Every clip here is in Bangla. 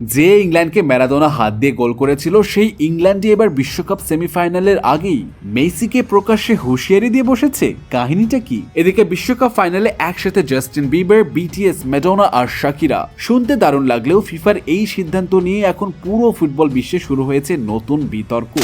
যে ইংল্যান্ডকে ম্যারাডোনা হাত দিয়ে গোল করেছিল সেই ইংল্যান্ডই এবার বিশ্বকাপ সেমিফাইনালের আগেই মেসিকে প্রকাশ্যে হুঁশিয়ারি দিয়ে বসেছে। কাহিনীটা কি? এদিকে বিশ্বকাপ ফাইনালে একসাথে জাস্টিন বিবার, বিটিএস, ম্যাডোনা আর শাকিরা। শুনতে দারুণ লাগলেও ফিফার এই সিদ্ধান্ত নিয়ে এখন পুরো ফুটবল বিশ্বে শুরু হয়েছে নতুন বিতর্ক।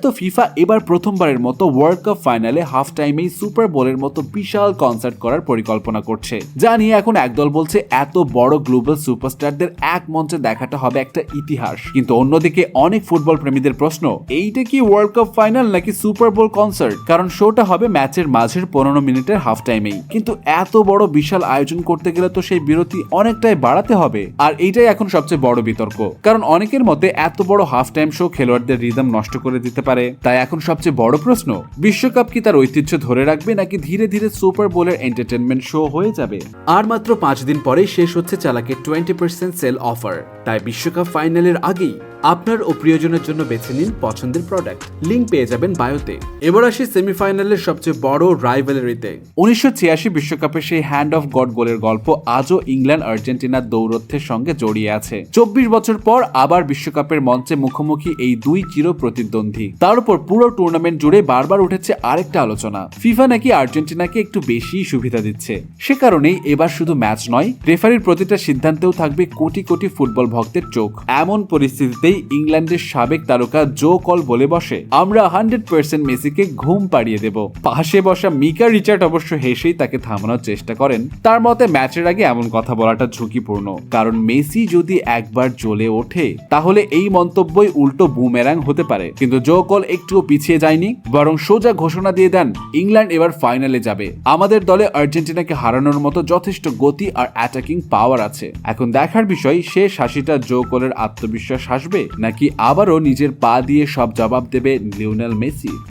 তো ফিফা এবার প্রথমবারের মতো ওয়ার্ল্ড কাপ ফাইনালে হাফ টাইমেই সুপার বোলের মতো বিশাল কনসার্ট করার পরিকল্পনা করছে, যা নিয়ে এখন একদল বলছে এত বড় গ্লোবাল সুপারস্টারদের এক মঞ্চে দেখাটা হবে একটা ইতিহাস। কিন্তু অন্যদিকে অনেক ফুটবল প্রেমীদের প্রশ্ন, এইটা কি ওয়ার্ল্ড কাপ ফাইনাল নাকি সুপার বোল কনসার্ট? কারণ শোটা হবে ম্যাচের মাঝের 15 মিনিটের হাফ টাইমেই। কিন্তু এত বড় বিশাল আয়োজন করতে গেলে তো সেই বিরতি অনেকটাই বাড়াতে হবে, আর এইটাই এখন সবচেয়ে বড় বিতর্ক। কারণ অনেকের মতে এত বড় হাফ টাইম শো খেলোয়াড়দের রিদম নষ্ট করে দিতে পারে। তাই এখন সবচেয়ে বড় প্রশ্ন, বিশ্বকাপ কি তার ঐতিহ্য ধরে রাখবে নাকি ধীরে ধীরে সুপার বোলের এন্টারটেনমেন্ট শো হয়ে যাবে? আর মাত্র 5 দিন পরেই শেষ হচ্ছে চালাকের 20% সেল অফার। তাই বিশ্বকাপ ফাইনালের আগেই আপনার ও প্রিয়জনের জন্য বেছে নিন পছন্দের প্রোডাক্ট। লিংক পেয়ে যাবেন বায়োতে। এবার আসি সেমিফাইনালের সবচেয়ে বড় রাইভালরিতে। 1986 বিশ্বকাপের সেই হ্যান্ড অফ গড গোলের গল্প আজও ইংল্যান্ড আর্জেন্টিনার দৌরত্বের সঙ্গে জড়িয়ে আছে। 24 বছর পর আবার বিশ্বকাপের মঞ্চে মুখোমুখি এই দুই চির প্রতিদ্বন্দ্বী। তার উপর পুরো টুর্নামেন্ট জুড়ে বারবার উঠেছে আরেকটা আলোচনা, ফিফা নাকি আর্জেন্টিনাকে একটু বেশি সুবিধা দিচ্ছে। সে কারণেই এবার শুধু ম্যাচ নয়, রেফারির প্রতিটা সিদ্ধান্তেও থাকবে কোটি কোটি ফুটবল ভক্তের চোখ। এমন পরিস্থিতিতে ইংল্যান্ডের সাবেক তারকা জো কল বলে বসে, আমরা 100% মেসিকে ঘুম পাড়িয়ে দেব। পাশে বসা মিকা রিচার্ড অবশ্য হেসেই তাকে থামানোর চেষ্টা করেন। তার মতে ম্যাচের আগে এমন কথা বলাটা ঝুঁকিপূর্ণ, কারণ মেসি যদি একবার জ্বলে ওঠে তাহলে এই মন্তব্যই উল্টো বুমেরাং হতে পারে। কিন্তু জো কল একটুও পিছিয়ে যায়নি, বরং সোজা ঘোষণা দিয়ে দেন, ইংল্যান্ড এবার ফাইনালে যাবে। আমাদের দলে আর্জেন্টিনাকে হারানোর মতো যথেষ্ট গতি আর অ্যাটাকিং পাওয়ার আছে। এখন দেখার বিষয় শেষ হাসিটা জো কলের আত্মবিশ্বাস হাসবে নাকি আবারও নিজের পা দিয়ে সব জবাব দেবে লিওনেল মেসি।